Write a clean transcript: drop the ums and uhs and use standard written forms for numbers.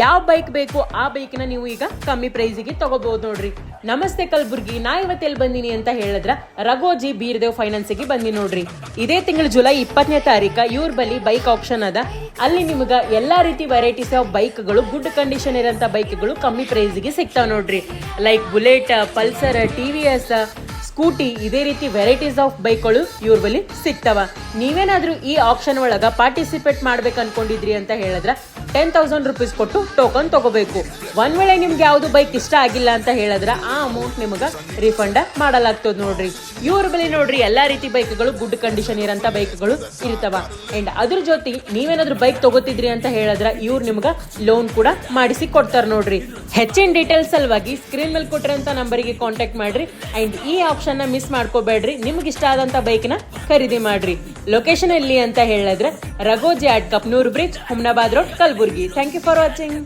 ಯಾವ ಬೈಕ್ ಬೇಕು ಆ ಬೈಕ್ನ ನೀವು ಈಗ ಕಮ್ಮಿ ಪ್ರೈಸಿಗೆ ತಗೋಬಹುದು ನೋಡ್ರಿ. ನಮಸ್ತೆ ಕಲಬುರ್ಗಿ, ನಾ ಇವತ್ತೆಲ್ಲಿ ಬಂದಿನಿ ಅಂತ ಹೇಳಿದ್ರ ರಘೋಜಿ ಬೀರ್ದೇವ್ ಫೈನಾನ್ಸಿಗೆ ಬಂದಿ ನೋಡ್ರಿ. ಇದೇ ತಿಂಗಳು ಜುಲೈ 20ನೇ ತಾರೀಕ ಇವ್ರ ಬಳಿ ಬೈಕ್ ಆಪ್ಷನ್ ಅದ. ಅಲ್ಲಿ ನಿಮ್ಗ ಎಲ್ಲಾ ರೀತಿ ವೆರೈಟೀಸ್ ಆಫ್ ಬೈಕ್ಗಳು, ಗುಡ್ ಕಂಡೀಷನ್ ಇರೋಂಥ ಬೈಕ್ಗಳು ಕಮ್ಮಿ ಪ್ರೈಸಿಗೆ ಸಿಗ್ತಾವ ನೋಡ್ರಿ. Like bullet, Pulsar, TVS, scooty, ಇದೇ ರೀತಿ ವೆರೈಟೀಸ್ ಆಫ್ ಬೈಕ್ಗಳು ಇವ್ರ ಬಳಿ ಸಿಗ್ತಾವ. ನೀವೇನಾದ್ರೂ ಈ ಆಪ್ಷನ್ ಒಳಗ ಪಾರ್ಟಿಸಿಪೇಟ್ ಮಾಡ್ಬೇಕು ಅನ್ಕೊಂಡಿದ್ರಿ ಅಂತ ಹೇಳಿದ್ರ 10,000 rupees ಕೊಟ್ಟು ಟೋಕನ್ ತಗೋಬೇಕು. ಒಂದ್ ವೇಳೆ ನಿಮ್ಗೆ ಯಾವ್ದು ಬೈಕ್ ಇಷ್ಟ ಆಗಿಲ್ಲ ಅಂತ ಹೇಳಿದ್ರ ಆ ಅಮೌಂಟ್ ನಿಮಗ ರಿಫಂಡ್ ಮಾಡಲಾಗ್ತದ ನೋಡ್ರಿ. ಇವ್ರ ಬಳಿ ನೋಡ್ರಿ ಎಲ್ಲಾ ರೀತಿ ಬೈಕ್ಗಳು, ಗುಡ್ ಕಂಡೀಷನ್ ಇರೋಂಥ ಬೈಕ್ಗಳು ಇರ್ತಾವ. ಅಂಡ್ ಅದ್ರ ಜೊತೆ ನೀವೇನಾದ್ರೂ ಬೈಕ್ ತಗೋತಿದ್ರಿ ಅಂತ ಹೇಳಿದ್ರ ಇವ್ರು ನಿಮ್ಗ ಲೋನ್ ಕೂಡ ಮಾಡಿಸಿ ಕೊಡ್ತಾರ ನೋಡ್ರಿ. ಹೆಚ್ಚಿನ ಡೀಟೇಲ್ಸ್ ಸಲುವಾಗಿ ಸ್ಕ್ರೀನ್ ಮೇಲೆ ಕೊಟ್ಟಿರೋಂಥ ನಂಬರಿಗೆ ಕಾಂಟ್ಯಾಕ್ಟ್ ಮಾಡ್ರಿ. ಅಂಡ್ ಈ ಆಪ್ಷನ್ ಮಿಸ್ ಮಾಡ್ಕೋಬೇಡ್ರಿ. ನಿಮ್ಗೆ ಇಷ್ಟ ಆದಂತ ಬೈಕ್ ನ ಖರೀದಿ ಮಾಡ್ರಿ. ಲೊಕೇಶನ್ ಎಲ್ಲಿ ಅಂತ ಹೇಳಿದ್ರೆ Raghoji at Kapnur bridge, Humnabad road, Kalaburagi. Thank you for watching.